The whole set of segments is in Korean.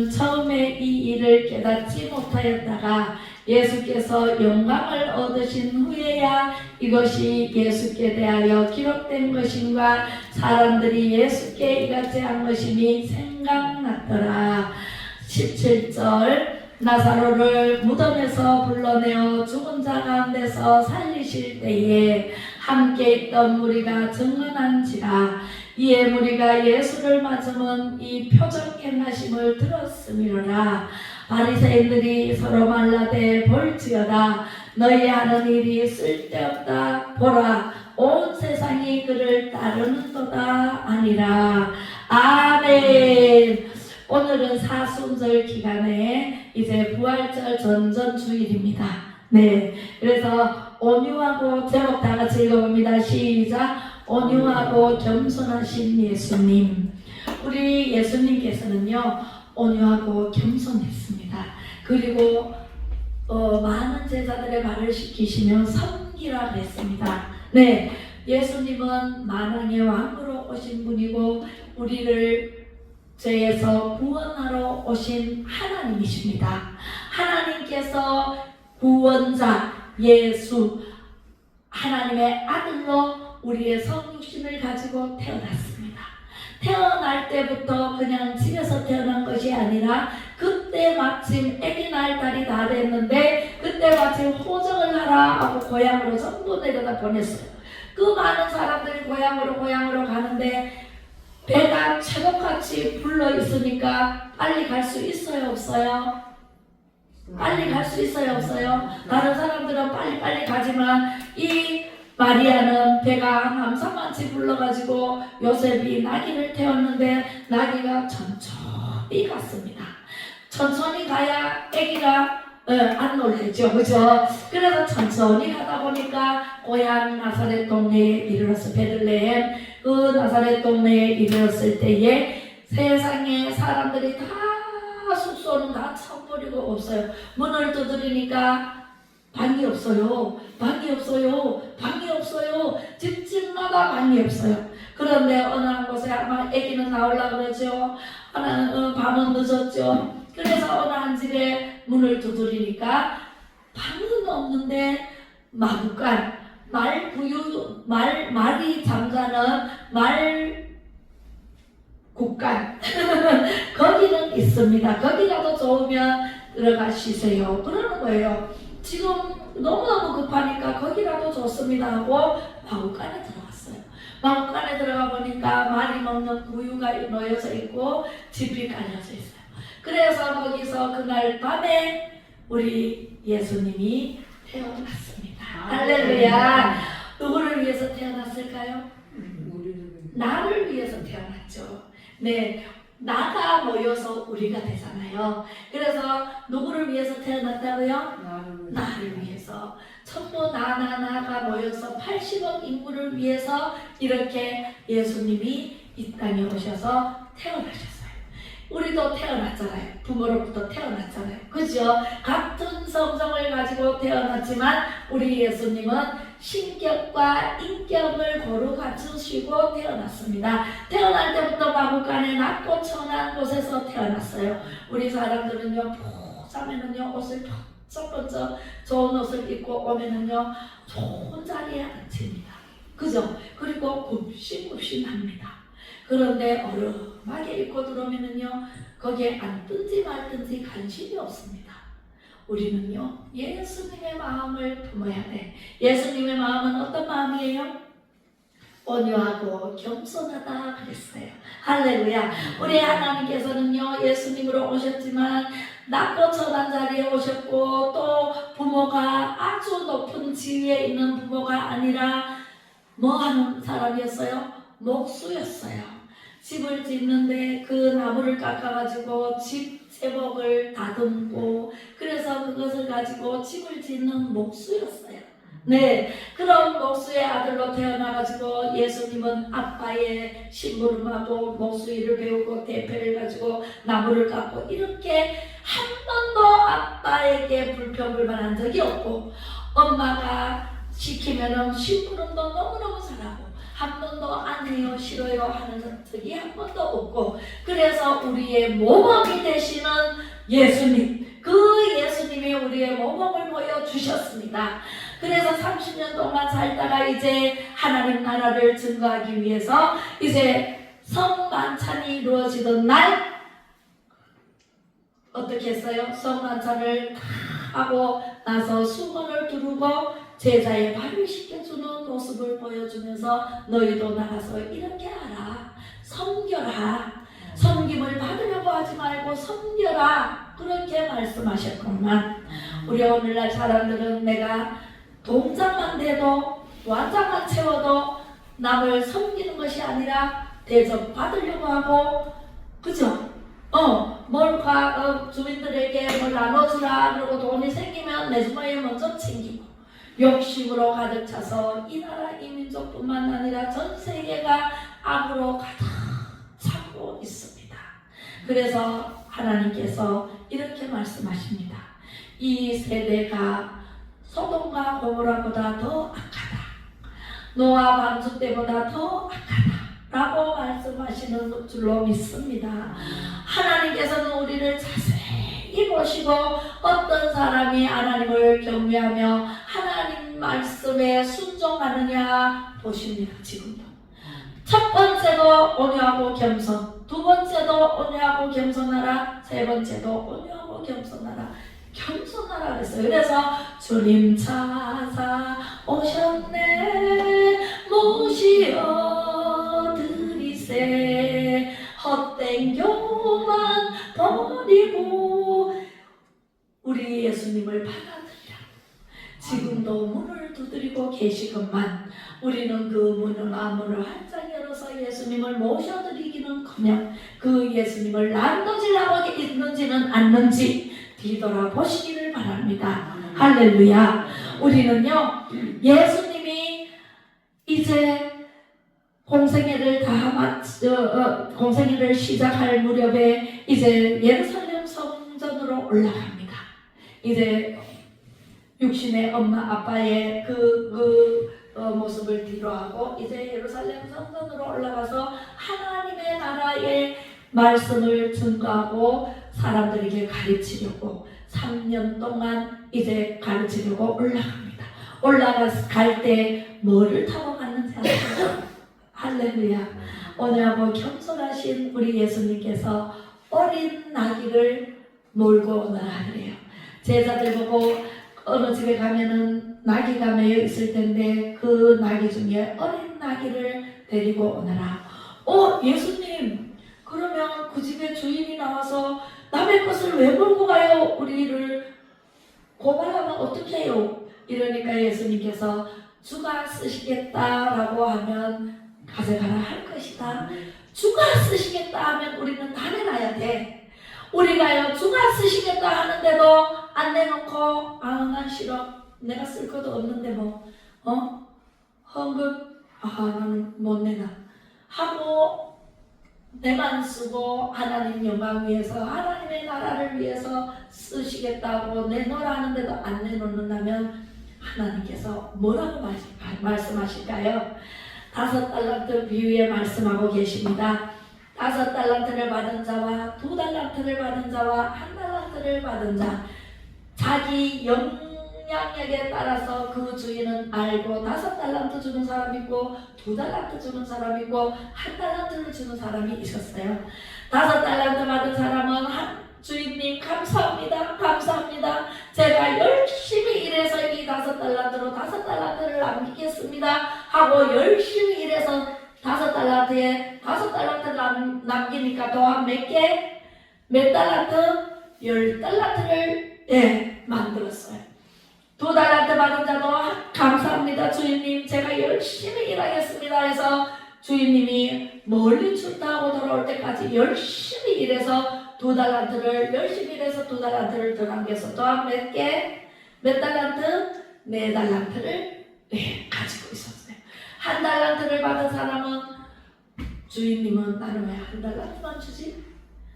처음에 이 일을 깨닫지 못하였다가 예수께서 영광을 얻으신 후에야 이것이 예수께 대하여 기록된 것인가 사람들이 예수께 이같이 한 것임이 생각났더라. 17절 나사로를 무덤에서 불러내어 죽은 자 가운데서 살리실 때에 함께 있던 무리가 증언한지라. 이에 무리가 예수를 맞으면 이 표적 행하심을 들었음이로라. 바리새인들이 서로 말라되 볼지어다. 너희 하는 일이 쓸데없다. 보라, 온 세상이 그를 따르는도다 아니라. 아멘. 오늘은 사순절 기간에 이제 부활절 전전주일입니다. 네, 그래서 온유하고 제목 다 같이 읽어봅니다. 시작. 온유하고 겸손하신 예수님. 우리 예수님께서는요 온유하고 겸손했습니다. 그리고 많은 제자들의 말을 시키시며 섬기라 그랬습니다. 네, 예수님은 만왕의 왕으로 오신 분이고 우리를 죄에서 구원하러 오신 하나님이십니다. 하나님께서 구원자 예수 하나님의 아들로 우리의 성육신을 가지고 태어났습니다. 태어날 때부터 그냥 집에서 태어난 것이 아니라 그때 마침 아기 날 달이 다 됐는데 그때 마침 호적을 하라 하고 고향으로 전부 내려다 보냈어요. 그 많은 사람들이 고향으로 가는데 배가 새벽같이 불러 있으니까 빨리 갈 수 있어요 없어요? 빨리 갈 수 있어요 없어요? 다른 사람들은 빨리 가지만 이 마리아는 배가 남산만치 불러가지고 요셉이 나귀를 태웠는데 나귀가 천천히 갔습니다. 천천히 가야 아기가 안 놀랬죠, 그죠? 그래서 천천히 가다 보니까 고향 나사렛 동네에 이르렀어. 베들레헴 그 나사렛 동네에 이르렀을 때에 세상에 사람들이 다 숙소는 다 쳐버리고 없어요. 문을 두드리니까 방이 없어요. 집집마다 방이 없어요. 그런데 어느 한 곳에 아마 아기는 나오려고 그러죠. 밤은 늦었죠. 그래서 어느 한 집에 문을 두드리니까 방은 없는데 마구간 말이 잠자는 말국간 거기는 있습니다. 거기라도 좋으면 들어가 쉬세요. 그러는 거예요. 지금 너무너무 급하니까 거기라도 좋습니다 하고 마구간에 들어갔어요. 마구간에 들어가 보니까 말이 먹는 구유가 놓여져 있고 집이 깔려져 있어요. 그래서 거기서 그날 밤에 우리 예수님이 태어났습니다. 할렐루야. 누구를 위해서 태어났을까요? 나를 위해서 태어났죠. 네, 나가 모여서 우리가 되잖아요. 그래서 누구를 위해서 태어났다고요? 나를 위해서. 전부 나가 모여서 80억 인구를 위해서 이렇게 예수님이 이 땅에 오셔서 태어나셨어요. 우리도 태어났잖아요. 부모로부터 태어났잖아요. 그죠? 같은 성정을 가지고 태어났지만 우리 예수님은 신격과 인격을 고루 갖추시고 태어났습니다. 태어날 때부터 마구간에 낮고 천한 곳에서 태어났어요. 우리 사람들은요 보자면은요 옷을 번쩍번쩍 좋은 옷을 입고 오면은요 좋은 자리에 앉힙니다. 그죠? 그리고 굽신굽신합니다. 그런데 어름하게 입고 들어오면은요 거기에 앉든지 말든지 관심이 없습니다. 우리는요 예수님의 마음을 품어야 돼. 예수님의 마음은 어떤 마음이에요? 온유하고 겸손하다 그랬어요. 할렐루야. 우리 하나님께서는요 예수님으로 오셨지만 낮고 천한 자리에 오셨고 또 부모가 아주 높은 지위에 있는 부모가 아니라 뭐 하는 사람이었어요? 목수였어요. 집을 짓는데 그 나무를 깎아가지고 집 제목을 다듬고 그래서 그것을 가지고 집을 짓는 목수였어요. 네, 그런 목수의 아들로 태어나가지고 예수님은 아빠의 심부름하고 목수 일을 배우고 대패를 가지고 나무를 깎고 이렇게 한 번도 아빠에게 불평불만한 적이 없고 엄마가 시키면은 심부름도 너무너무 잘하고 한 번도 아니에요, 싫어요 하는 적이 한 번도 없고, 그래서 우리의 모범이 되시는 예수님, 그 예수님이 우리의 모범을 보여주셨습니다. 그래서 30년 동안 살다가 이제 하나님 나라를 증거하기 위해서 이제 성만찬이 이루어지던 날 어떻게 했어요? 성만찬을 하고 나서 수건을 두르고 제자의 발을 씻겨주는 모습을 보여주면서 너희도 나가서 이렇게 하라, 섬겨라, 섬김을 받으려고 하지 말고 섬겨라, 그렇게 말씀하셨건만, 우리 오늘날 사람들은 내가 동장만 돼도 완장만 채워도 남을 섬기는 것이 아니라 대접받으려고 하고, 그죠? 주민들에게 뭘 나눠주라 그러고 돈이 생기면 내 주머니에 먼저 챙기고, 욕심으로 가득 차서 이 나라 이 민족뿐만 아니라 전 세계가 악으로 가득 차고 있습니다. 그래서 하나님께서 이렇게 말씀하십니다. 이 세대가 소돔과 고모라보다 더 악하다, 노아 방주 때보다 더 악하다 라고 말씀하시는 줄로 믿습니다. 하나님께서는 우리를 자세히 보시고 어떤 사람이 하나님을 경외하며 하나님 말씀에 순종하느냐 보십니다. 지금도 첫 번째도 온유하고 겸손, 두 번째도 온유하고 겸손하라, 세 번째도 온유하고 겸손하라, 겸손하라 그랬어요. 그래서 주님 찾아오셨네, 모시어 드리세, 헛된 교만 버리고 우리 예수님을 받아들이라. 지금도 문을 두드리고 계시건만 우리는 그 문을 활짝 열어서 예수님을 모셔드리기는커녕 그 예수님을 난도질하고 있는지는 않는지 뒤돌아보시기를 바랍니다. 할렐루야. 우리는요, 예수님이 이제 공생애를 시작할 무렵에 이제 예루살렘 성전으로 올라갑니다. 이제 육신의 엄마 아빠의 모습을 뒤로하고 이제 예루살렘 성전으로 올라가서 하나님의 나라의 말씀을 증거하고 사람들에게 가르치려고 3년 동안 이제 가르치려고 올라갑니다. 올라갈 때 뭐를 타고 갔는지 아세요? 할렐루야. 온유하고 겸손하신 우리 예수님께서 어린 나귀를 몰고 오너라 그래요. 제자들 보고 어느 집에 가면은 나귀가 매여 있을 텐데 그 나귀 중에 어린 나귀를 데리고 오너라. 예수님, 그러면 그 집에 주인이 나와서 남의 것을 왜 몰고 가요? 우리를 고발하면 어떻게 해요? 이러니까 예수님께서 주가 쓰시겠다라고 하면 가져가라 할 것이다. 주가 쓰시겠다 하면 우리는 다 내놔야 돼. 우리가요, 주가 쓰시겠다 하는데도 안 내놓고 난 싫어, 내가 쓸 것도 없는데 헌금 나는 못 내놔 하고 내만 쓰고 하나님 영광 위해서 하나님의 나라를 위해서 쓰시겠다고 내놓으라 하는데도 안 내놓는다면 하나님께서 뭐라고 말씀하실까요? 5달란트 비유에 말씀하고 계십니다. 5달란트를 받은 자와 2달란트를 받은 자와 1달란트를 받은 자, 자기 영향력에 따라서 그 주인은 알고 5달란트 주는 사람이 있고 2달란트 주는 사람이 있고 1달란트를 주는 사람이 있었어요. 5달란트 받은 사람은 주인님 감사합니다. 감사합니다. 제가 열심히 일해서 이 5달란트로 5달란트를 남기겠습니다 하고 열심히 일해서 5달란트에 5달란트를 남기니까 또한 몇 달란트? 10달란트를 만들었어요. 2달란트 받은 자도 감사합니다. 주인님, 제가 열심히 일하겠습니다 해서 주인님이 멀리 출타하고 돌아올 때까지 열심히 일해서 2달란트를 열심히 일해서 2달란트를 더 남겨서 또한 몇 달란트? 4달란트를 가지고 있었어요. 1달란트를 받은 사람은 주인님은 나는 왜 1달란트만 주지?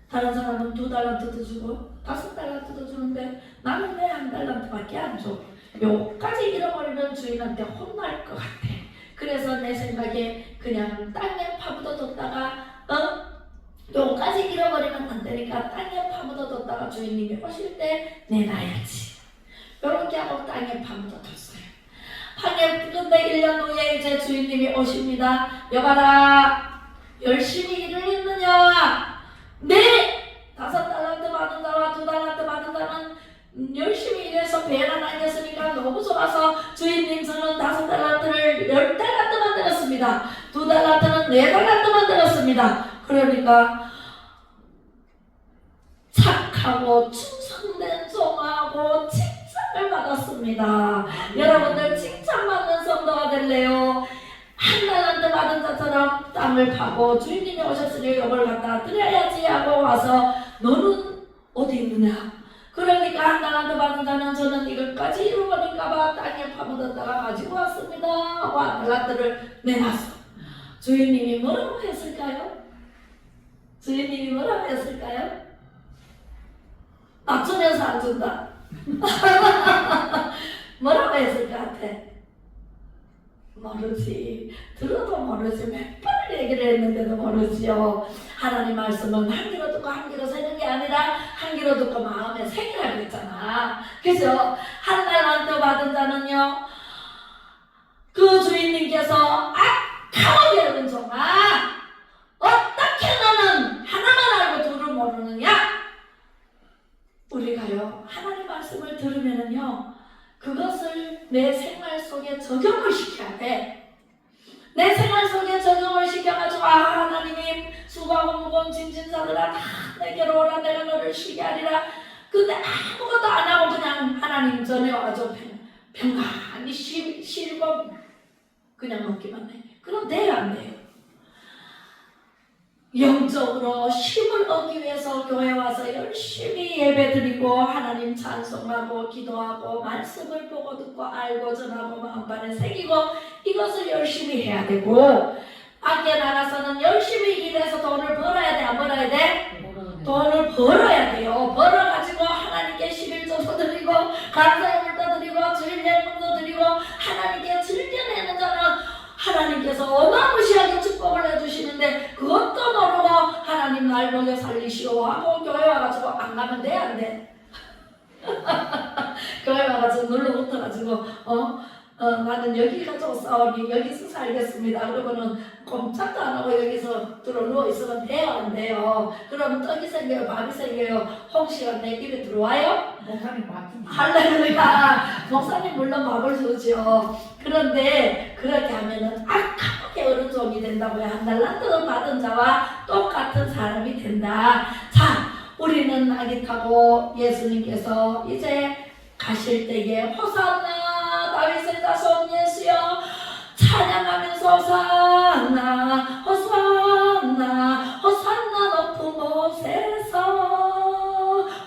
다른 사람은 2달란트도 주고 5달란트도 주는데 나는 왜 1달란트밖에 안 줘? 요까지 잃어버리면 주인한테 혼날 것 같아. 그래서 내 생각에 그냥 땅에 파묻어뒀다가 요까지 잃어버리면 안 되니까 땅에 파묻어뒀다가 주인님이 오실 때 내놔야지. 요렇게 하고 땅에 파묻어뒀어요. 근데 1년 후에 이제 주인님이 오십니다. 여봐라, 열심히 일을 했느냐? 네! 5달란트 받은 자와 2달란트 받은 자는 열심히 일해서 배를 다녔으니까 너무 좋아서 주인님 저는 5달란트를 10달란트 만들었습니다. 2달란트는 4달란트 만들었습니다. 그러니까 착하고 충성된 종하고 칭찬을 받았습니다. 여러분들 칭찬받는 성도가 될래요? 1달란트 받은 자처럼 땅을 파고 주인님이 오셨으니 이걸 갖다 드려야지 하고 와서 너는 어디 있느냐? 그러니까 1달란트 받은 자는 저는 이것까지 이루어버릴까봐 땅에 파묻었다가 가지고 왔습니다 하고 1달란트를 내놨어. 주인님이 뭐라고 했을까요? 주인님이 뭐라고 했을까요? 낮추면서 안 준다. 뭐라고 했을 것 같아? 모르지. 들어도 모르지. 몇 번을 얘기를 했는데도 모르지요. 하나님 말씀은 한 귀로 듣고 한 귀로 새는 게 아니라 한 귀로 듣고 마음에 새기라고 했잖아. 그죠? 1달란트 받은 자는요, 그 주인님께서 악하고 여는 종아, 어떻게 너는 하나만 알고 둘을 모르느냐? 우리가요, 하나님 말씀을 들으면은요, 그것을 내 생활 속에 적용을 시켜야 돼. 내 생활 속에 적용을 시켜가지고 하나님이 수고하고 무거운 짐진 자들아 다 내게로 오라 내가 너를 쉬게 하리라. 근데 아무것도 안 하고 그냥 하나님 전에 와가지고 평안히 쉬고 그냥 먹기만 해. 그럼 돼요 안 돼요? 영적으로 힘을 얻기 위해서 교회 와서 열심히 예배드리고 하나님 찬송하고 기도하고 말씀을 보고 듣고 알고 전하고 마음판에 새기고 이것을 열심히 해야 되고, 밖에 나가서는 열심히 일해서 돈을 벌어야 돼 안 벌어야 돼? 돈을 벌어야 돼요. 벌어가지고 하나님께 11조도 드리고 감사의 물도 드리고 주일예물도 드리고 하나님께 즐겨내는 자는 하나님께서 어마무시하게 축복을 해주시는데 그것도 모르고 하나님 날 먹여 살리시오 하고 교회 와가지고 안 가면 돼 안 돼? 교회 와가지고 눌러 붙어가지고 나는 여기 가지고 싸우니 여기서 살겠습니다. 그러고는 꼼짝도 안 하고 여기서 들어 누워있으면 돼요 안 돼요? 그럼 떡이 생겨요 밥이 생겨요 홍시가 내 입에 들어와요? 목사님 밥 좀 할렐루야. 목사님 물론 밥을 주죠. 그런데 그렇게 하면은 악하게 어른 종이 된다고요. 1달란트 받은 자와 똑같은 사람이 된다. 자, 우리는 아기 타고 예수님께서 이제 가실 때에 호산나 다윗의 자손 예수여 찬양하면서 호산나 호산나 호산나 높은 곳에서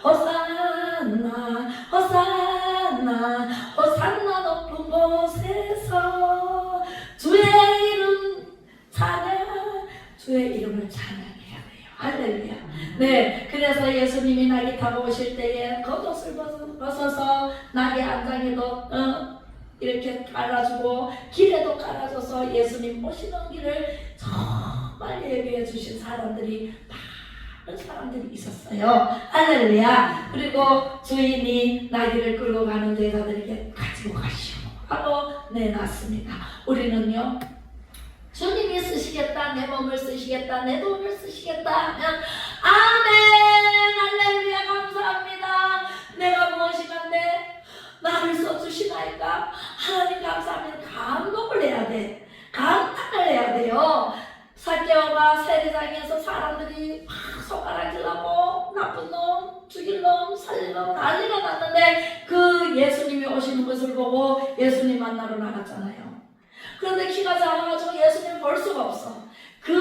호산나 호산나 호산나 높은 곳에서 주의 이름 찬양, 주의 이름을 찬양해야 돼요. 할렐루야. 네, 그래서 예수님이 나귀 타고 오실 때에 겉옷을 벗어서 나귀 안장에도 이렇게 깔아주고 길에도 깔아줘서 예수님 오시는 길을 정말 예비해 주신 사람들이 많은 사람들이 있었어요. 할렐루야. 그리고 주인이 나귀를 끌고 가는 제자들에게 가지고 가시오 하고 내놨습니다. 우리는요, 주님이 쓰시겠다, 내 몸을 쓰시겠다, 내 돈을 쓰시겠다 하면 아멘 할렐루야 감사합니다. 내가 무엇인가인데 나를 써주시나이까 하나님 감사합니다. 감동을 해야 돼. 감탄을 해야 돼요. 사개오가 세례장에서 사람들이 막 손가락질하고 나쁜 놈, 죽일 놈, 살릴 놈 난리가 났는데 그 예수님이 오시는 것을 보고 예수님 만나러 나갔잖아요. 그런데 키가 작아가지고 예수님 볼 수가 없어. 그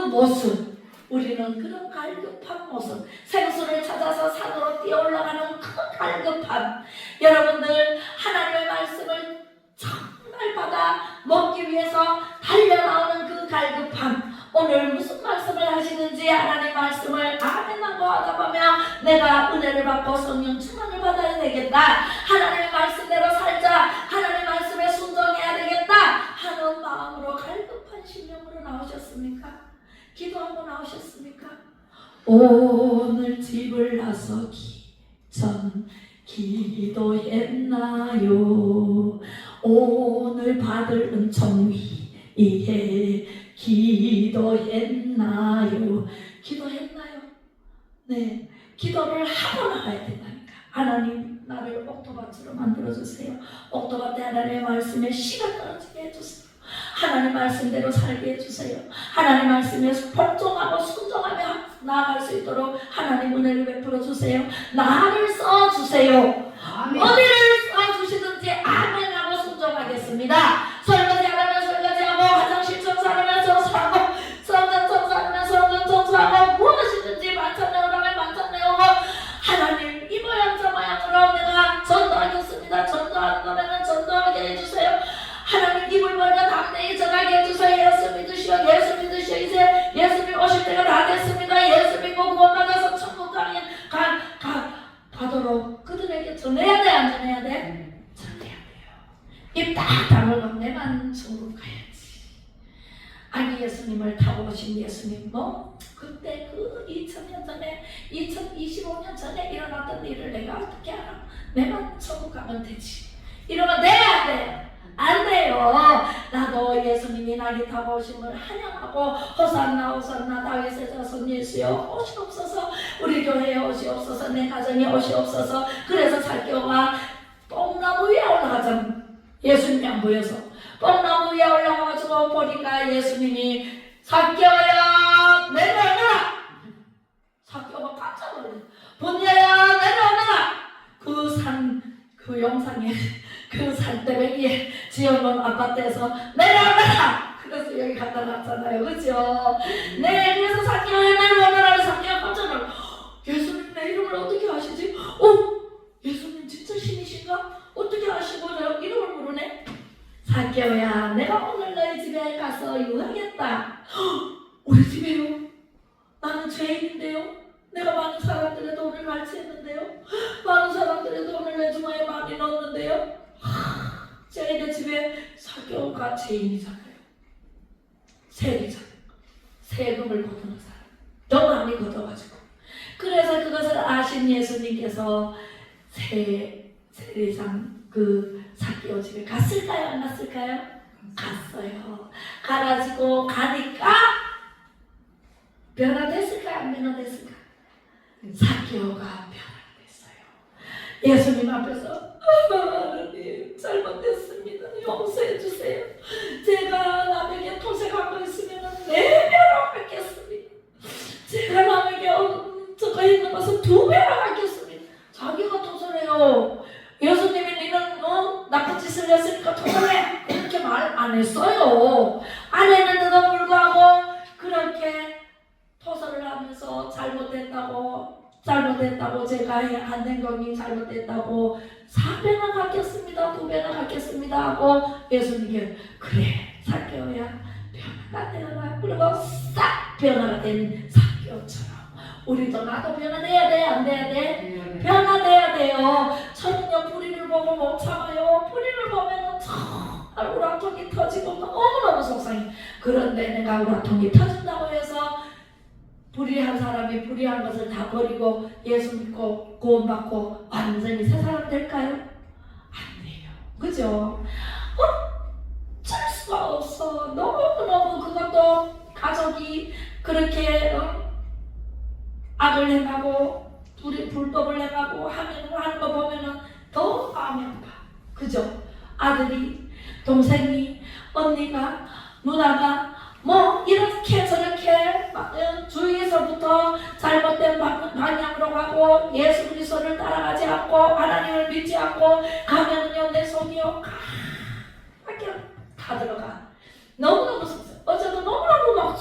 모습, 우리는 그런 갈급한 모습, 생수를 찾아서 산으로 뛰어 올라가는 그 갈급함, 여러분들 하나님의 말씀을 정말 받아 먹기 위해서 달려나오는 그 갈급함, 오늘 무슨 말씀을 하시는지 하나님 말씀을 아멘하고 하다 보면 내가 은혜를 받고 성령 충만을 받아야 되겠다, 하나님의 말씀대로 살자, 하나님의 말씀에 순종해야 되겠다 하는 마음으로 오늘 집을 나서기 전 기도했나요? 오늘 받을 은총 위에 기도했나요? 기도했나요? 네, 기도를 하고 나가야 된다니까. 하나님, 나를 옥토밭으로 만들어주세요. 옥토밭에 하나님의 말씀에 씨가 떨어지게 해주세요. 하나님 말씀대로 살게 해주세요. 하나님 말씀에 복종하고 순종하며 나아갈 수 있도록 하나님 은혜를 베풀어 주세요. 나를 써주세요. 아멘. 어디를 써주시든지 아멘하고 순종하겠습니다. 설거지하면 설거지하고, 화장실 청소하면 청소하고, 성전 청소하면 성전 청소하고, 무엇이든지 만찬 내오라면 만찬 내오고, 하나님 이 모양 저 모양으로 내가 전도하겠습니다. 전도하는 거면 전도하게 해주세요. 하나님 입을 벌려 담대히 전하게 해주세요. 예수 믿으시오. 예수 믿으시오. 이제 예수님 오실 때가 다 됐습니다. 예수 믿고 구원받아서 천국 가도록 그들에게 전해야 돼, 안 전해야 돼? 전해야 돼요. 입 딱 다물고 내만 천국 가야지. 아니, 예수님을 타고 오신 예수님, 그때 그 2000년 전에 2025년 전에 일어났던 일을 내가 어떻게 알아? 내만 천국 가면 되지. 이러면 돼야 돼. 안 돼요. 나도 예수님이 나귀 타고 오심을 환영하고, 호산나 호산나 다윗의 자손 예수여 오시옵소서, 우리 교회에 오시옵소서, 내 가정에 오시옵소서. 그래서 삭개오가 뽕나무 위에 올라가자. 예수님이 안 보여서 뽕나무 위에 올라가가지고 보니까 예수님이 삭개오야 내려오너라. 삭개오가 깜짝 놀랐어. 본야야 내려오너라. 그 영상에 그 산대배기에 지어놓은 아파트에서 내려오너라. 그래서 여기 갖다 놨잖아요. 그죠? 네, 그래서 삭개오야 내려오너라. 삭개오가 깜짝 놀랐어. 예수님 내 이름을 어떻게 아시지? 예수님 진짜 신이신가? 어떻게 아시고 내가 이름을 모르네? 삭개오야, 내가 오늘 너희 집에 가서 유하겠다. 우리 집에요? 나는 죄인인데요? 내가 많은 사람들의 돈을 갈취했는데요? 많은 사람들의 돈을 내 주머니에 많이 넣었는데요? 쟤네 집에 삭개오가 죄인이잖아요. 세리잖아요. 세금을 거두는 사람. 너무 많이 걷어가지고. 그래서 그것을 아신 예수님께서 세리상 그 삭개오 집에 갔을까요? 안 갔을까요? 갔어요. 가가지고 가니까 변화됐을까요? 안 변화됐을까요? 삭개오가 변화됐어요. 예수님 앞에서 하나님 잘못됐습니다. 용서해 주세요. 제가 남에게 토색하고 있으면 4배로 갚겠습니다. 제가 남에게 저거 있는 것은 2배로 갚겠습니다. 자기가 토설해요. 예수님이 니는 나쁜 짓을 했으니까 토설해 이렇게 말 안 했어요. 안 했는데도 불구하고 그렇게 토설을 하면서 잘못됐다고 제가 한 행동이 잘못됐다고 4배나 갚겠습니다. 2배나 갚겠습니다 하고 예수님께 그래 삭개오야 변화가 되어라. 그리고 싹 변화가 된 삭개오처럼 우리도 나도 변화돼야 돼? 안 돼야 돼? 변화돼야 돼요. 저는요 불의를 보고 못 참아요. 불의를 보면은 정말 우라통이 터지고 너무너무 속상해. 그런데 내가 우라통이 터진다고 해서 불의한 사람이 불의한 것을 다 버리고 예수 믿고 구원받고 완전히 새 사람 될까요? 안 돼요. 그죠? 어쩔 수가 없어. 너무너무 그것도 가족이 그렇게 악을 행하고 불법을 행하고 하는 거 보면은 더 마음이 아파. 그죠? 아들이, 동생이, 언니가, 누나가 이렇게 저렇게 주위에서부터 잘못된 방향으로 가고 예수 그리스도를 따라가지 않고 하나님을 믿지 않고 가면은요 내 속이요 다 들어가. 너무너무 어제도 너무너무 막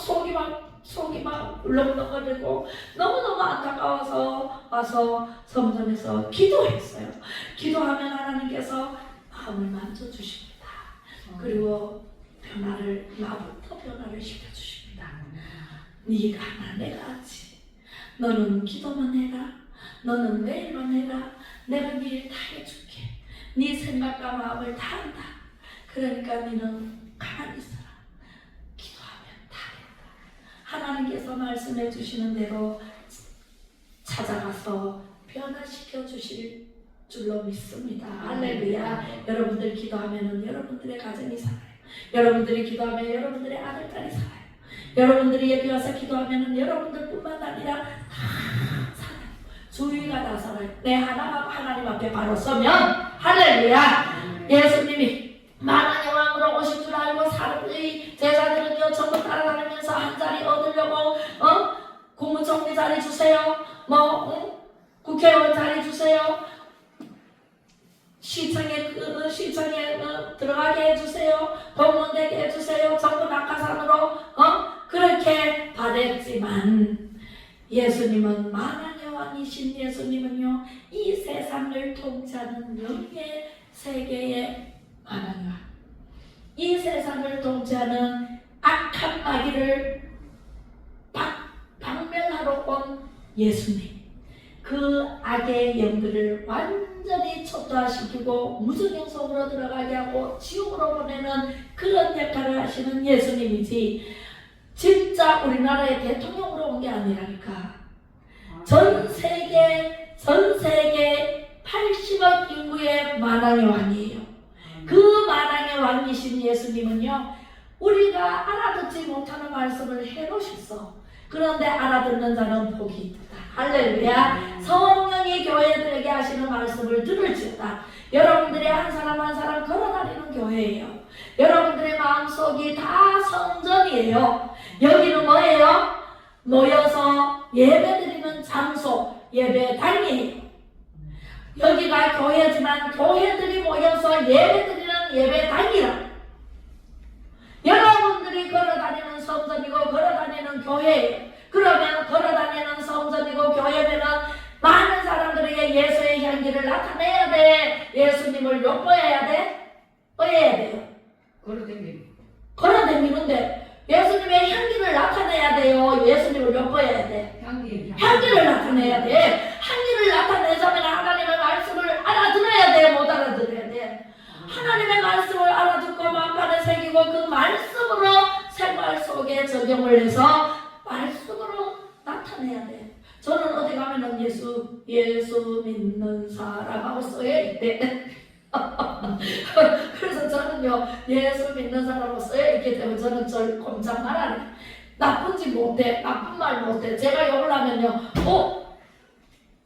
속이 막 울렁울렁거리고 너무너무 안타까워서 와서 성전에서 기도했어요. 기도하면 하나님께서 마음을 만져주십니다. 그리고 나부터 변화를 시켜주십니다. 네가 하나 내가 하지. 너는 기도만 해라. 너는 매일만 해라. 내가 네 일 다 해줄게. 네 생각과 마음을 다 한다. 그러니까 너는 가만히 있어라. 기도하면 다 된다. 하나님께서 말씀해 주시는 대로 찾아가서 변화시켜 주실 줄로 믿습니다. 할렐루야. 여러분들이 기도하면은 여러분들의 가정이 살아요. 여러분들이 기도하면 여러분들의 아들, 딸이 살아요. 여러분들이 여기 와서 기도하면은 여러분들뿐만 아니라 다 살아요. 주위가 다 살아요. 내 하나님 앞에 바로 서면 할렐루야. 예수님이 만왕의 왕으로 오신 줄 알고 사람들이 제자들은요 전부 따라다니면서 한 자리 얻으려고 국무총리 자리 주세요. 국회의원 자리 주세요. 시청에 들어가게 해주세요. 공무원 되게 해주세요. 전부 낙하산으로 그렇게 바랬지만 예수님은 만왕의 왕이신 예수님은요 이 세상을 통치하는 영의 세계의 만왕의 왕, 이 세상을 통치하는 악한 마귀를 박멸하러 온 예수님, 그 악의 영들을 완전히 초토화시키고 무저갱 속으로 들어가게 하고 지옥으로 보내는 그런 역할을 하시는 예수님이지 진짜 우리나라의 대통령으로 온 게 아니라니까. 전 세계 80억 인구의 만왕의 왕이에요. 그 만왕의 왕이신 예수님은요 우리가 알아듣지 못하는 말씀을 해놓으셨어. 그런데 알아듣는 자는 복이 있다. 할렐루야. 성령이 교회들에게 하시는 말씀을 들을지어다. 여러분들이 한 사람 한 사람 걸어다니는 교회예요. 여러분들의 마음속이 다 성전이에요. 여기는 뭐예요? 모여서 예배드리는 장소, 예배당이에요. 여기가 교회지만 교회들이 모여서 예배드리는 예배당이라. 여러분들이 걸어다니는 성전이고 걸어다니는 교회예요. 그러면 걸어다니는 성전이고 교회면은 많은 사람들에게 예수의 향기를 나타내야 돼. 예수님을 욕보해야 돼? 뭐 해야 돼요? 걸어다니는데 예수님의 향기를 나타내야 돼요. 예수님을 욕보해야 돼. 향기를 나타내야 돼. 향기를 나타내자면 하나님의 말씀을 알아들어야 돼. 못 알아들어야 돼. 하나님의 말씀을 알아듣고 마음판에 새기고 그 말씀으로 생활 속에 적용을 해서 말씀으로 나타내야 돼. 저는 어디 가면은 예수 믿는 사람하고 써야있대. 그래서 저는요 예수 믿는 사람하고 써야있기 때문에 저는 절 꼼짝 말아요. 나쁜 짓 못해, 나쁜 말 못해. 제가 욕을 하면요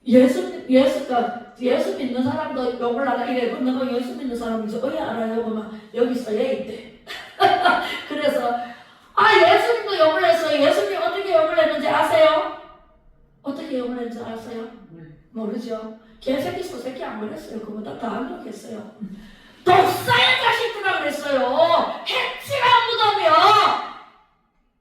예수 믿는 사람도 욕을 하다 이래. 그럼 내가 예수 믿는 사람인지 왜 알아요? 그러면 여기 써야있대. 그래서 예수님도 욕을 했어요. 예수님 어떻게 욕을 했는지 아세요? 어떻게 욕을 했는지 아세요? 모르죠. 개새끼 소새끼 안 그랬어요. 그보다 더 안 욕했어요. 독사의 자식들아 그랬어요. 해치가 묻으며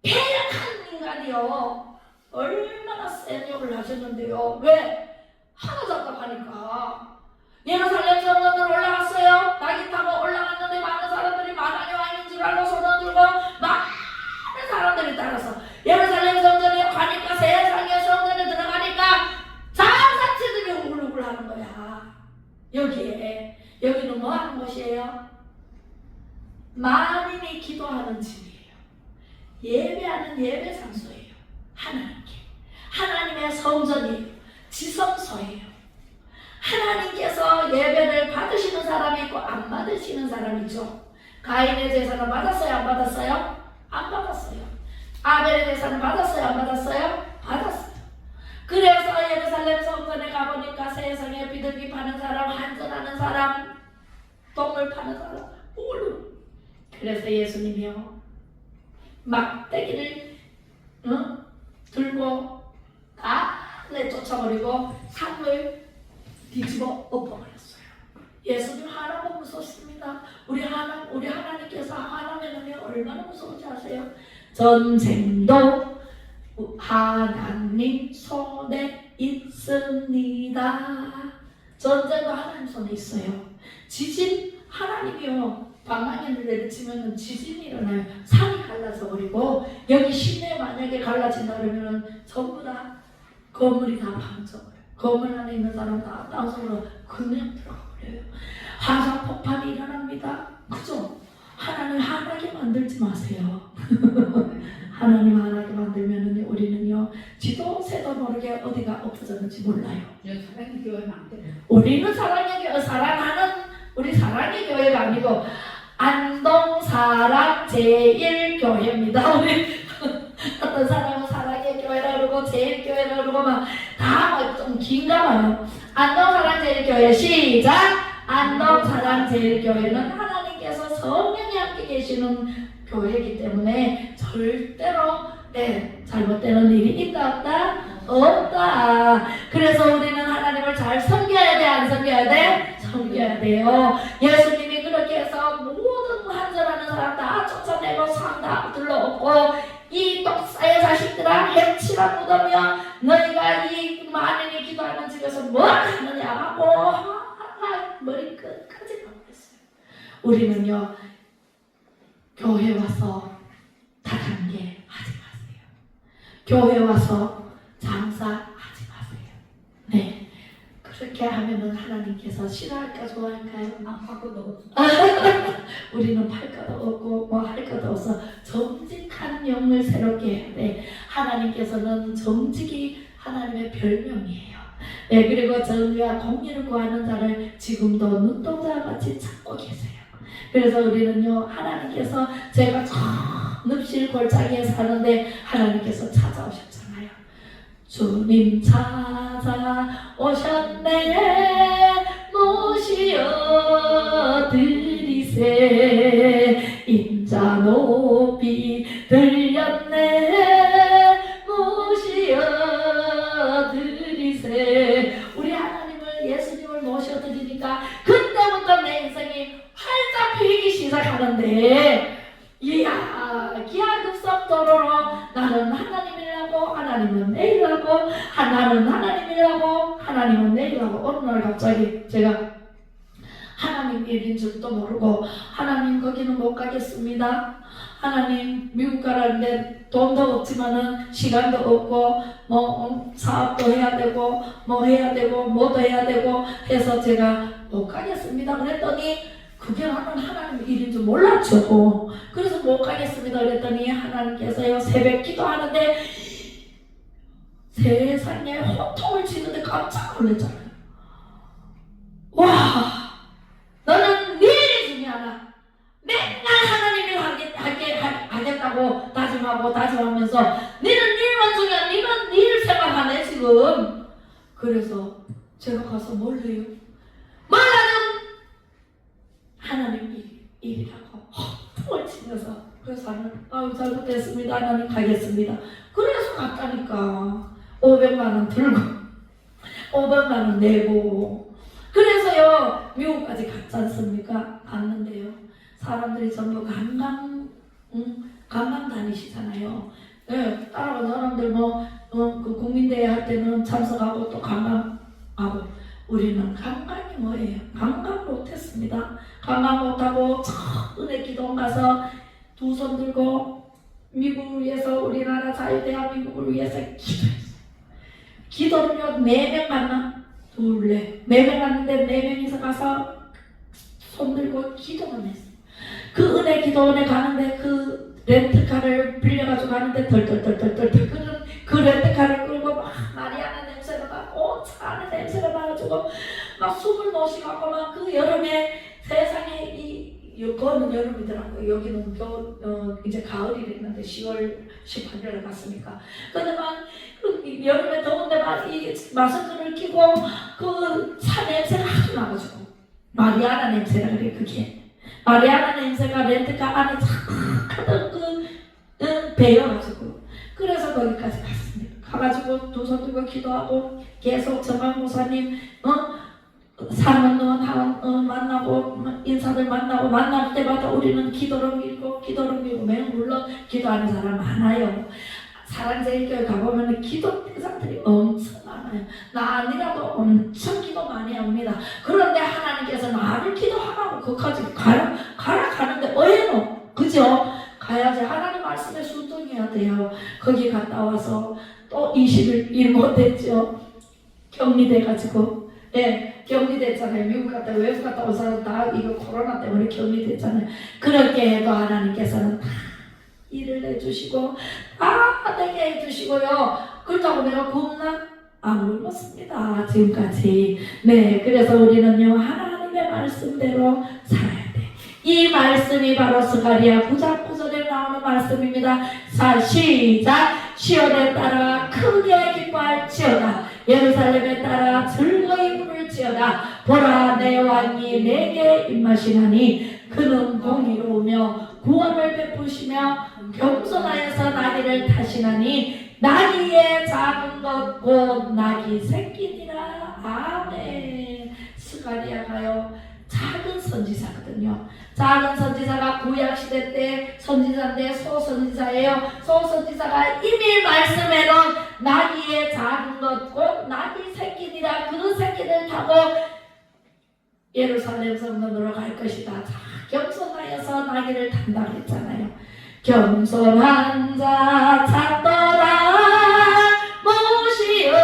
폐역한 인간이요. 얼마나 센 욕을 하셨는데요. 왜? 하나 답답하니까. 예루살렘 성전으로 올라갔어요. 낙이 타고 올라갔는데 많은 사람들이 만왕의 왕인 줄 알고 손을 들고 많은 사람들이 따라서 예루살렘 성전에 가니까 세상의 성전에 들어가니까 장사치들이 우글우글 하는 거야. 여기는 뭐 하는 곳이에요? 만인이 기도하는 집이에요. 예배하는 예배 장소예요. 하나님의 성전이에요. 지성소예요. 하나님께서 예배를 받으시는 사람이 있고 안 받으시는 사람이 있죠. 가인의 제사는 받았어요? 안 받았어요? 안 받았어요. 아벨의 제사는 받았어요? 안 받았어요? 받았어요. 그래서 예루살렘 성전에 가보니까 세상에 비둘기 파는 사람, 한전하는 사람, 동물 파는 사람, 모르. 그래서 예수님이요 막대기를 들고 다 내쫓아버리고 산을 뒤집어 엎어버렸어요. 예수님 하나가 무섭습니다. 우리 하나님께서 하나면은요 얼마나 무서운지 아세요? 전쟁도 하나님 손에 있습니다. 전쟁도 하나님 손에 있어요. 지진 하나님이요 방망이를 내리치면 지진이 일어나요. 산이 갈라져 버리고 여기 시내 만약에 갈라진다 그러면 전부 다 건물이 다 방져버려요. 건물 안에 있는 사람 다 땅속으로 그냥 들어가 버려요. 화산 폭발이 일어납니다. 그죠? 하나님 화나게 만들지 마세요. 하나님 하나님께 만들면은 우리는요 지도 새도 모르게 어디가 없어졌는지 몰라요. 사랑의 교회는 안 돼요. 우리는 우리 사랑의 교회가 아니고 안동 사랑 제일교회입니다. 우리 어떤 사람은 사랑의 교회라 그러고 제일교회라 그러고 막다좀 긴가 봐요. 안동 사랑 제일교회 시작. 안동 사랑 제일교회는 하나님께서 성령이 함께 계시는 교회이기 때문에 절대로 잘못되는 일이 있다 없다? 없다. 그래서 우리는 하나님을 잘 섬겨야 돼, 안 섬겨야 돼? 섬겨야 돼요. 예수님이 그렇게 해서 모든 한절하는 사람 다 쫓아내고 상 다 둘러엎고 이 독사의 자식들아 해치라 묻으며 너희가 이 만인이 기도하는 집에서 뭘 하느냐 하고 머리 끝까지 감겼어요. 우리는요 교회 와서 다단계 하지 마세요. 교회 와서 장사하지 마세요. 네, 그렇게 하면은 하나님께서 싫어할까 좋아할까요? 할 것도 없어. 우리는 팔 것도 없고 뭐 할 것도 없어 정직한 영을 새롭게 해야 돼. 하나님께서는 정직이 하나님의 별명이에요. 네, 그리고 정의와 공의를 구하는 자를 지금도 눈동자 같이 찾고 계세요. 그래서 우리는요 하나님께서 제가 저 늪실 골짜기에 사는데 하나님께서 찾아오셨잖아요. 주님 찾아오셨네 모시어 드리세 인자 높이 들렸네 모시어 드리세. 우리 하나님을 예수님을 모셔 드리니까 그때부터 내 인생이 활짝 피기 시작하는데 이야 기하급성도로 나는 하나님이라고 하나님은 내일이라고 나는 하나님이라고 하나님은 내일이라고 어느 날 갑자기 제가 하나님 일인 줄도 모르고 하나님 거기는 못 가겠습니다. 하나님 미국 가라는데 돈도 없지만은 시간도 없고 뭐 사업도 해야 되고 뭐 해야 되고 뭐도 해야 되고 해서 제가 못 가겠습니다. 그랬더니 그게 나는 하나님 일인 줄 몰랐죠. 그래서 못 가겠습니다. 그랬더니 하나님께서요 새벽 기도하는데 세상에 호통을 치는데 깜짝 놀랐잖아요. 와 너는 네 일이 중요하다. 맨날 하나님이 하겠다고 다짐하면서 너는 일만 중요한 너는 네 일 생각하네 지금. 그래서 제가 가서 뭘 해요? 뭘 하는 하나님 일이라고 헛통을 치면서 그래서 하나님 잘못됐습니다. 하나님 가겠습니다. 그래서 갔다니까 500만원 들고 500만원 내고 그래서요 미국까지 갔지 않습니까? 갔는데요 사람들이 전부 관광 다니시잖아요. 네, 따라온 사람들 그 국민대회 할 때는 참석하고 또 관광하고 우리는 관광이 뭐예요? 관광 못했습니다. 관광 못하고 은혜 기도원 가서 두 손 들고 미국을 위해서 우리나라 자유대한민국을 위해서 기도했어요. 기도를요 4명 만나 둘, 4명 갔는데 4명이서 가서 손 들고 기도만 했어요. 그 은혜 기도원에 가는데 그 렌트카를 빌려가지고 가는데 덜덜덜덜덜 그 렌트카를 끌고 막 마리아나 냄새가 나고 차 안에 냄새가 나가지고 막 숨을 못 쉬고 막 그 여름에 세상에 그거는 여름이더라고요. 여기는 겨울 이제 가을이 됐는데 10월 18일에 갔으니까 근데 막 여름에 더운데 막 이 마스크를 끼고 그 차 냄새가 하도 나가지고 마리아나 냄새라 그래. 그게 마리아나 냄새가 렌트카 안에 착하던 배여가지고 그래서 거기까지 갔습니다. 가가지고 두 손 들고 기도하고 계속 정강 목사님 사모님 만나고 인사들 만나고 만날 때마다 우리는 기도를 밀고 물론 기도하는 사람 많아요. 사랑제일교회 가보면 기도 대상들이 엄청 많아요. 나 아니라도 엄청 기도 많이 합니다. 그런데 하나님께서 나를 기도하라고 거기까지 가는데 어예노 그죠? 가야지. 하나님 말씀에 순종해야 돼요. 거기 갔다 와서 또 20일 일 못했죠. 격리돼가지고 격리됐잖아요. 미국 갔다 외국 갔다 온 사람 다 이거 코로나 때문에 격리됐잖아요. 그렇게 해도 하나님께서는 다 일을 해주시고 다 되게 해주시고요. 그렇다고 내가 굶나? 안 굶었습니다. 지금까지. 네, 그래서 우리는요 하나님의 말씀대로 살아야 돼. 이 말씀이 바로 스가랴 9장 9절에 나오는 말씀입니다. 자, 시작. 시온에 따라 크게 기뻐할지어다. 예루살렘에 따라 즐거이 부를지어다. 보라, 내 왕이 내게 입마시나니 그는 공의로우며 구원을 베푸시며 겸손하여서 나귀를 타시나니 나귀의 작은 것 곧 나귀 새끼니라. 아멘. 스가랴가요 작은 선지자거든요. 작은 선지자가 구약시대 때 선지자인데 소선지자예요. 소선지자가 이미 말씀해놓은 나귀의 작은 것 곧 나귀 새끼니라. 그 새끼를 타고 예루살렘 성전으로 갈 것이다. 자, 겸손하여서 나귀를 탄다고 했잖아요. 겸손한 자 찾더라 모시어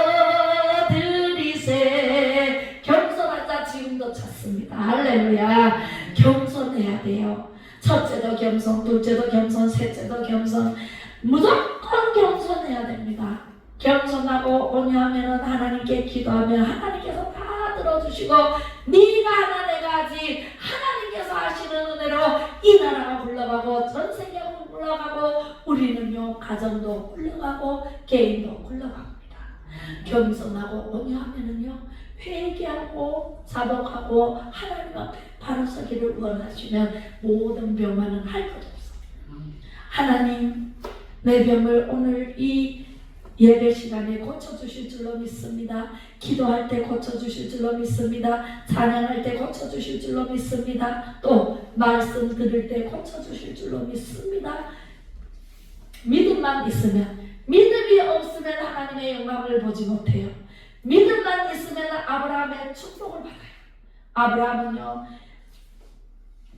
들이세. 겸손한 자 지금도 찾습니다. 할렐루야. 겸손해야 돼요. 첫째도 겸손, 둘째도 겸손, 셋째도 겸손. 무조건 겸손해야 됩니다. 겸손하고 온유하면 하나님께 기도하면 하나님께서 다 들어주시고 네가 하나 내가 하지 하나님께서 하시는 은혜로 이 나라가 굴러가고 전 세계가 굴러가고 우리는요 가정도 굴러가고 개인도 굴러갑니다. 겸손하고 온유하면은요 회개하고 자복하고 하나님 앞에 바로 서기를 원하시면 모든 병만은 할 것 없어요. 하나님 내 병을 오늘 이 예배 시간에 고쳐주실 줄로 믿습니다. 기도할 때 고쳐주실 줄로 믿습니다. 찬양할 때 고쳐주실 줄로 믿습니다. 또 말씀 들을 때 고쳐주실 줄로 믿습니다. 믿음만 있으면, 믿음이 없으면 하나님의 영광을 보지 못해요. 믿음만 있으면 아브라함의 축복을 받아요. 아브라함은요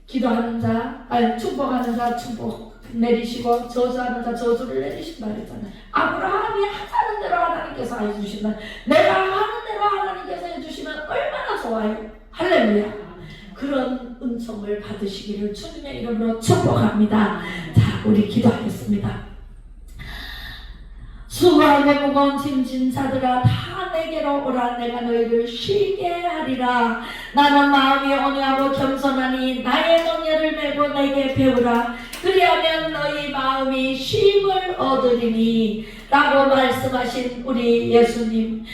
기도하는 자, 축복하는 자 축복 내리시고 저주하는 자 저주를 내리신다 그랬잖아요. 아브라함이 하자는 대로 하나님께서 해주신다. 내가 하는 대로 하나님께서 해주시면 얼마나 좋아요. 할렐루야. 그런 은총을 받으시기를 주님의 이름으로 축복합니다. 자, 우리 기도하겠습니다. 수고하고 무거운 짐진 자들아 다 내게로 오라. 내가 너희를 쉬게 하리라. 나는 마음이 온유하고 겸손하니 나의 멍에를 메고 내게 배우라. 그리하면 너희 마음이 쉼을 얻으리니 라고 말씀하신 우리 예수님,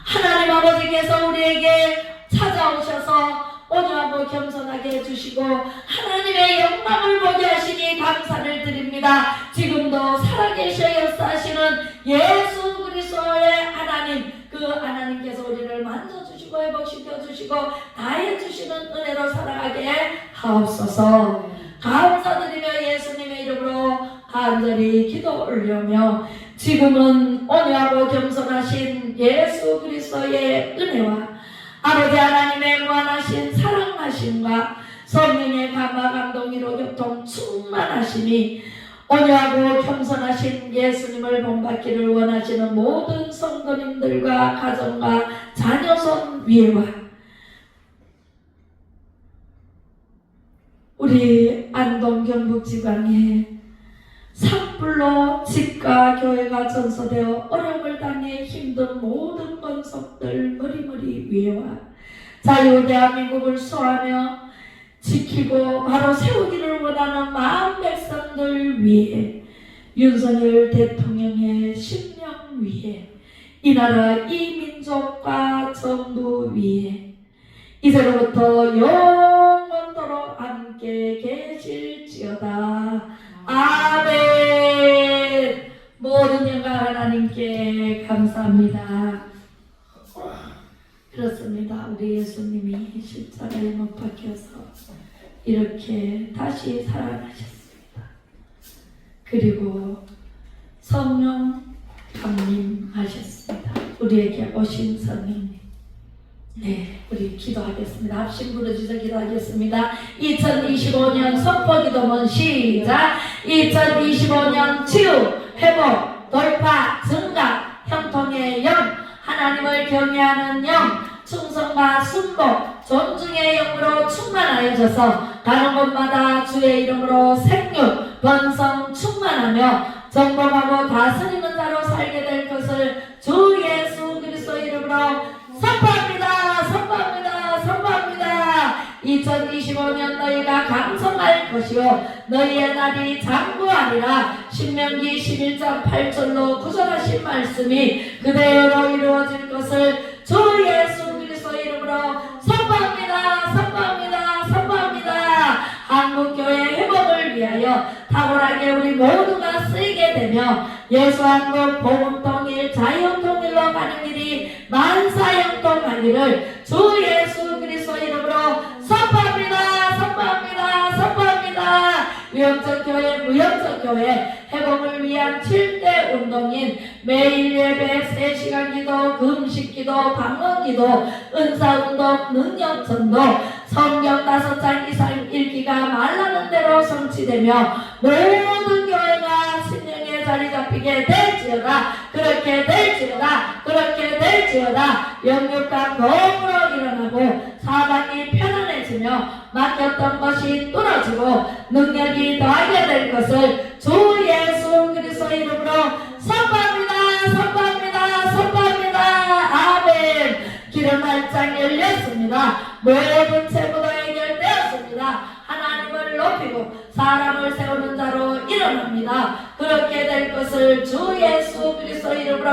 하나님 아버지께서 우리에게 찾아오셔서 온유하고 겸손하게 해주시고 하나님의 영광을 보게 하시니 감사를 드립니다. 지금도 살아계셔 역사하시는 예수 그리스도의 하나님, 그 하나님께서 우리를 만져주시고 회복시켜주시고 다해주시는 은혜로 살아가게 하옵소서. 감사드리며 예수님의 이름으로 간절히 기도 올려며 지금은 온유하고 겸손하신 예수 그리스도의 은혜와 아버지 하나님의 무한하신 사랑하심과 성령의 감화 감동이로 교통 충만하심이 온유하고 겸손하신 예수님을 본받기를 원하시는 모든 성도님들과 가정과 자녀손 위에와 우리 안동 경북 지방에 산불로 집과 교회가 전소되어 어려움을 당해 힘든 모든 권속들 머리머리 위에와 자유 대한민국을 수호하며 지키고 바로 세우기를 원하는 마음 백성들 위에 윤석열 대통령의 심령 위에 이 나라 이 민족과 정부 위에 이제로부터 영원토록 함께 계실지어다. 아멘. 모든 영광 하나님께 감사합니다. 그렇습니다. 우리 예수님이 십자가에 못 박혀서 이렇게 다시 살아나셨습니다. 그리고 성령 강림하셨습니다. 우리에게 오신 성령님. 네, 우리 기도하겠습니다. 합심 부르짖어 기도하겠습니다. 2025년 선포기도문 시작. 2025년 치유, 회복, 돌파, 증가, 형통의 영, 하나님을 경외하는 영, 충성과 순복, 존중의 영으로 충만하여져서 가는 곳마다 주의 이름으로 생육, 번성 충만하며 정복하고 다스리는 자로 살게 될 것을 주 예수 그리스도 이름으로 선포합니다. 선포합니다. 선포합니다. 2025년 너희가 강성할 것이요 너희의 날이 장구하리라. 신명기 11장 8절로 구절하신 말씀이 그대로 이루어질 것을 주 예수 그리스도 이름으로 선포합니다. 선포합니다. 선포합니다. 한국교회 회복을 위하여 탁월하게 우리 모두가 쓰이게 되며 예수한국 복음통일 자유통일로 가는 길이 만사형통하기를 주 예수 그리스도 이름으로 선포합니다. 선포합니다. 선포합니다. 위험적 교회 무역적 교회 회복을 위한 7대 운동인 매일 예배 3시간 기도 금식 기도 방언 기도 은사운동 능력전도 성경 5장 이상 읽기가 말라는 대로 성취되며 모든 교회가 신령에 자리 잡히게 될지어다. 그렇게 될지어다. 그렇게 될지어다. 영육과 거울로 일어나고 사방이 편안해지며 막혔던 것이 뚫어지고 능력이 더하게 될 것을 주 예수 그리스도 이름으로 선포합니다. 선포합니다. 선포합니다. 아멘. 기름 한 장 열렸습니다. 모든 채무도 해결되었습니다. 하나님을 높이고 사람을 세우는 자로 일어납니다. 그렇게 될 것을 주 예수 그리스도 이름으로